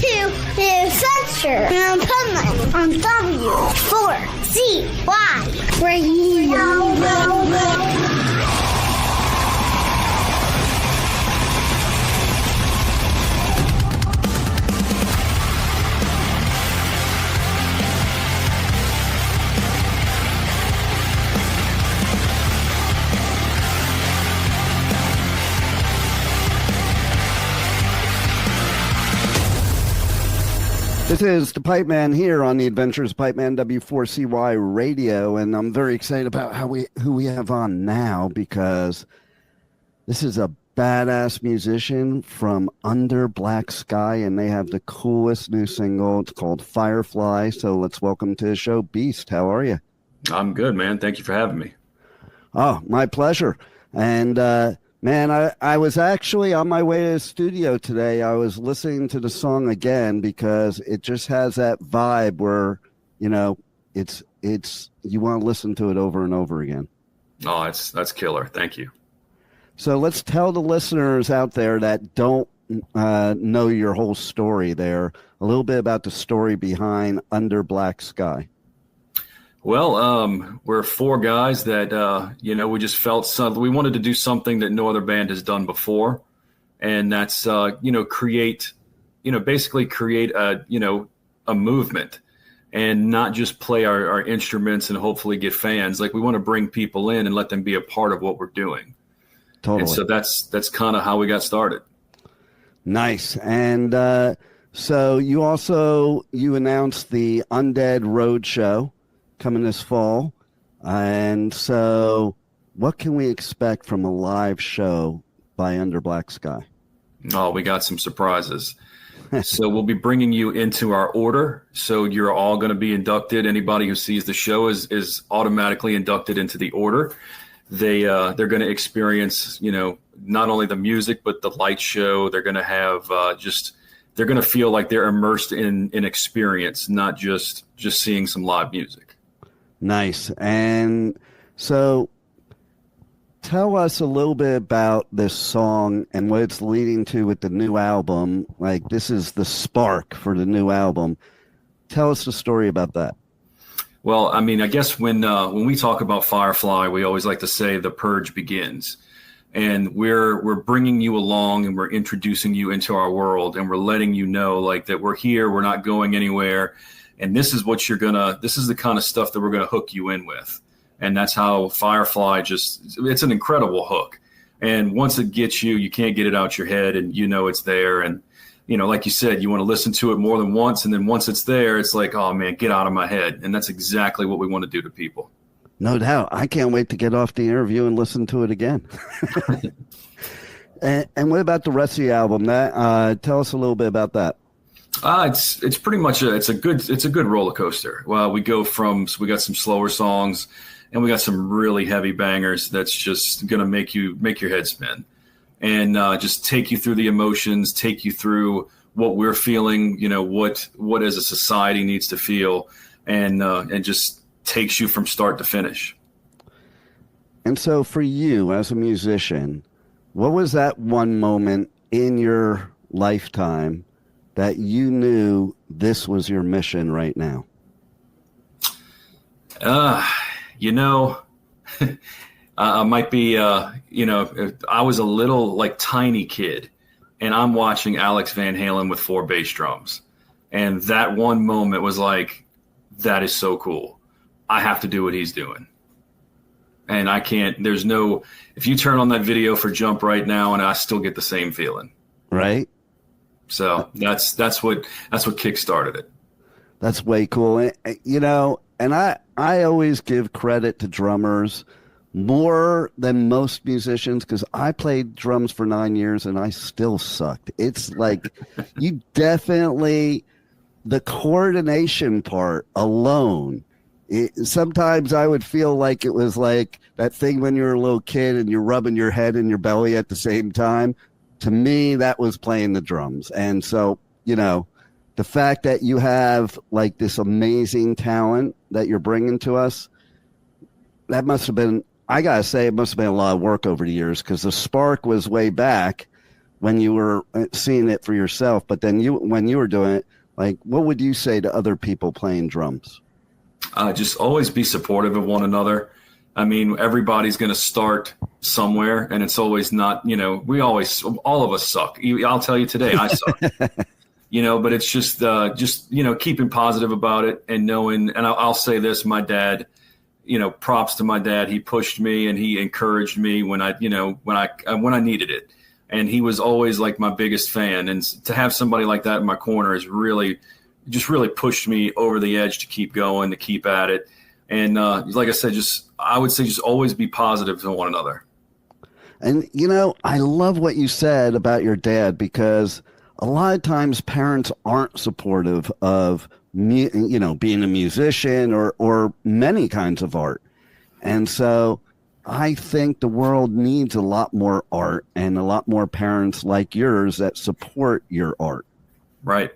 to the adventure in Puntland on W4CY Radio. This is the Pipe Man here on the Adventures of Pipe Man W4CY Radio, and I'm very excited about who we have on now, because this is a badass musician from Under Black Sky, and they have the coolest new single. It's called FireFly. So let's welcome to the show, Beast. How are you? I'm good, man. Thank you for having me. Oh, my pleasure. And man, I was actually on my way to the studio today. I was listening to the song again because it just has that vibe where, you know, it's you want to listen to it over and over again. Oh, that's killer. Thank you. So let's tell the listeners out there that don't know your whole story there a little bit about the story behind Under Black Sky. Well, we're four guys that, we just felt we wanted to do something that no other band has done before. And that's, basically create a movement and not just play our instruments and hopefully get fans. Like, we want to bring people in and let them be a part of what we're doing. Totally. And so that's kind of how we got started. Nice. And so you announced the Undead Road Show coming this fall. And so what can we expect from a live show by Under Black Sky? Oh, we got some surprises. So we'll be bringing you into our order. So you're all going to be inducted. Anybody who sees the show is automatically inducted into the order. They're going to experience, not only the music, but the light show. They're going to have they're going to feel like they're immersed in experience, not just seeing some live music. Nice. And so tell us a little bit about this song and what it's leading to with the new album. Like, this is the spark for the new album. Tell us the story about that. Well, I mean, I guess when we talk about FireFly, we always like to say the purge begins. And we're bringing you along and we're introducing you into our world, and we're letting you know, like, that we're here, we're not going anywhere. And this is this is the kind of stuff that we're going to hook you in with. And that's how FireFly it's an incredible hook. And once it gets you, you can't get it out your head, and it's there. And, like you said, you want to listen to it more than once. And then once it's there, it's like, oh man, get out of my head. And that's exactly what we want to do to people. No doubt. I can't wait to get off the interview and listen to it again. and what about the rest of the album? Tell us a little bit about that. It's pretty much it's a good roller coaster. Well, we got some slower songs, and we got some really heavy bangers that's just gonna make your head spin, and just take you through the emotions, take you through what we're feeling, what as a society needs to feel, and just takes you from start to finish. And so for you as a musician, what was that one moment in your lifetime that you knew this was your mission right now? I might be, I was a little tiny kid, and I'm watching Alex Van Halen with 4 bass drums. And that one moment was like, that is so cool. I have to do what he's doing. And if you turn on that video for Jump right now, and I still get the same feeling. Right. So that's what kickstarted it. That's way cool. And I always give credit to drummers more than most musicians, because I played drums for 9 years and I still sucked. It's like you definitely, the coordination part alone, sometimes I would feel like it was like that thing when you're a little kid and you're rubbing your head and your belly at the same time. To me, that was playing the drums. And so, the fact that you have like this amazing talent that you're bringing to us, that must have been, I got to say, it must have been a lot of work over the years, because the spark was way back, when you were seeing it for yourself, but then when you were doing it, like, what would you say to other people playing drums? Just always be supportive of one another. I mean, everybody's going to start somewhere, and it's always not, all of us suck. I'll tell you today, I suck. But it's just keeping positive about it and knowing, and I'll say this, my dad, props to my dad. He pushed me and he encouraged me when I needed it. And he was always like my biggest fan. And to have somebody like that in my corner is really pushed me over the edge to keep going, to keep at it. And like I said, I would say just always be positive to one another. And, I love what you said about your dad, because a lot of times parents aren't supportive of being a musician or many kinds of art. And so I think the world needs a lot more art and a lot more parents like yours that support your art. Right.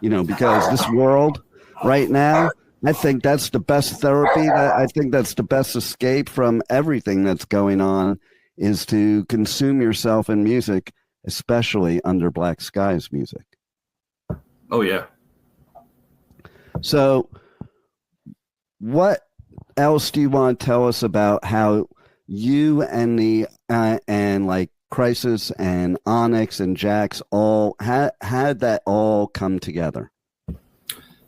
Because this world right now, I think that's the best therapy. I think that's the best escape from everything that's going on, is to consume yourself in music, especially Under Black Skies music. Oh, yeah. So what else do you want to tell us about how you and like Crisis and Onyx and Jax all had that all come together?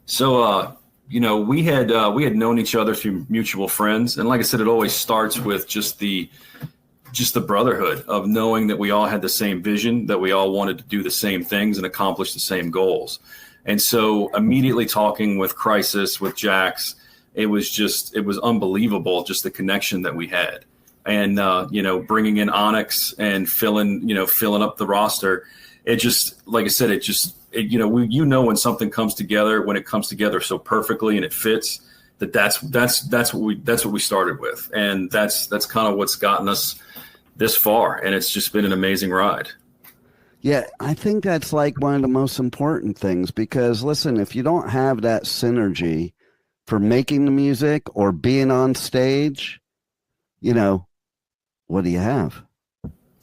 So, we had known each other through mutual friends. And like I said, it always starts with just the brotherhood of knowing that we all had the same vision, that we all wanted to do the same things and accomplish the same goals. And so immediately talking with Crisis, with Jax, it was unbelievable, just the connection that we had. And, bringing in Onyx and filling up the roster, it just, like I said, when something comes together, when it comes together so perfectly and it fits, that's what we started with. And that's kind of what's gotten us this far. And it's just been an amazing ride. Yeah, I think that's like one of the most important things, because listen, if you don't have that synergy for making the music or being on stage, what do you have?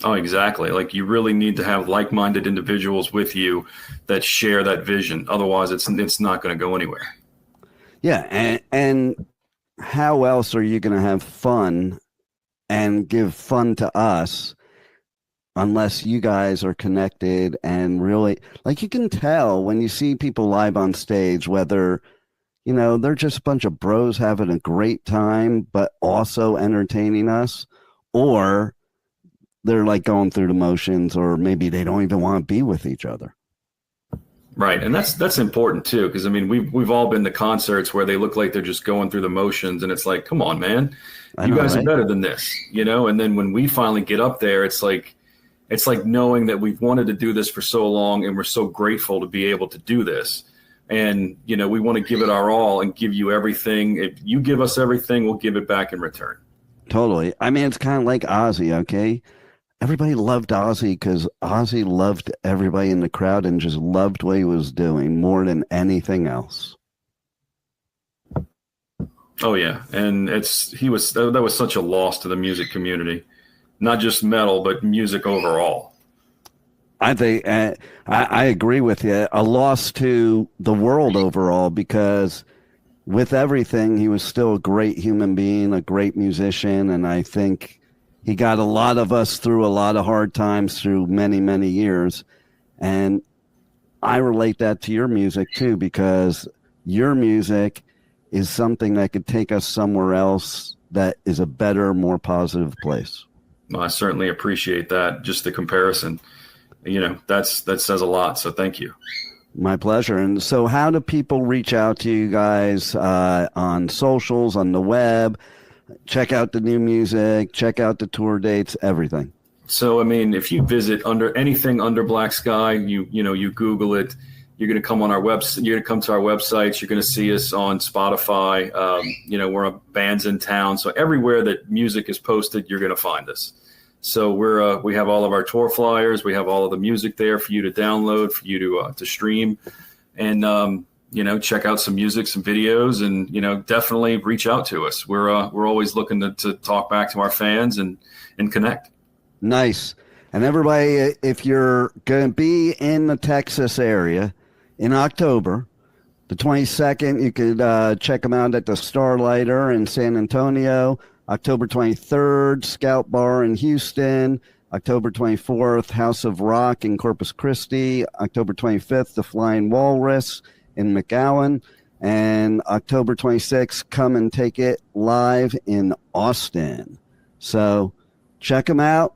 Oh, exactly. Like, you really need to have like-minded individuals with you that share that vision. Otherwise, it's not going to go anywhere. Yeah, and how else are you going to have fun and give fun to us unless you guys are connected and really, like, you can tell when you see people live on stage, whether, they're just a bunch of bros having a great time, but also entertaining us, or they're like going through the motions, or maybe they don't even want to be with each other. Right. And that's important too. Cause I mean, we've all been to concerts where they look like they're just going through the motions, and it's like, come on, man, you guys are better than this, and then when we finally get up there, it's like knowing that we've wanted to do this for so long, and we're so grateful to be able to do this. And, we want to give it our all and give you everything. If you give us everything, we'll give it back in return. Totally. I mean, it's kind of like Ozzy, okay? Everybody loved Ozzy because Ozzy loved everybody in the crowd and just loved what he was doing more than anything else. Oh, yeah. And that was such a loss to the music community. Not just metal, but music overall. I think I agree with you. A loss to the world overall, because with everything, he was still a great human being, a great musician, and I think he got a lot of us through a lot of hard times through many, many years. And I relate that to your music too, because your music is something that could take us somewhere else that is a better, more positive place. Well, I certainly appreciate that. Just the comparison, that says a lot. So thank you. My pleasure. And so how do people reach out to you guys on socials, on the web? Check out the new music, check out the tour dates, everything. So, I mean, if you visit anything Under Black Sky, you Google it, you're going to come on our website. You're going to come to our websites. You're going to see us on Spotify. We're on Bands in Town. So everywhere that music is posted, you're going to find us. So we have all of our tour flyers. We have all of the music there for you to download, for you to stream, and check out some music, some videos, and definitely reach out to us. We're always looking to talk back to our fans and connect. Nice. And everybody, if you're going to be in the Texas area in October, the 22nd, you could check them out at the Starlighter in San Antonio. October 23rd, Scout Bar in Houston. October 24th, House of Rock in Corpus Christi. October 25th, the Flying Walrus in McAllen. And October 26th, come and take it live in Austin. So check them out.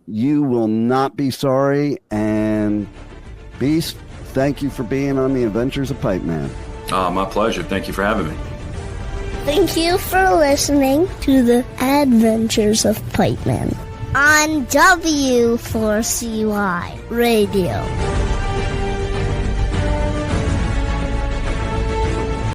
You will not be sorry. And Beast, thank you for being on the Adventures of Pipe Man. My pleasure. Thank you for having me. Thank you for listening to the Adventures of Pipe Man on W4CY Radio.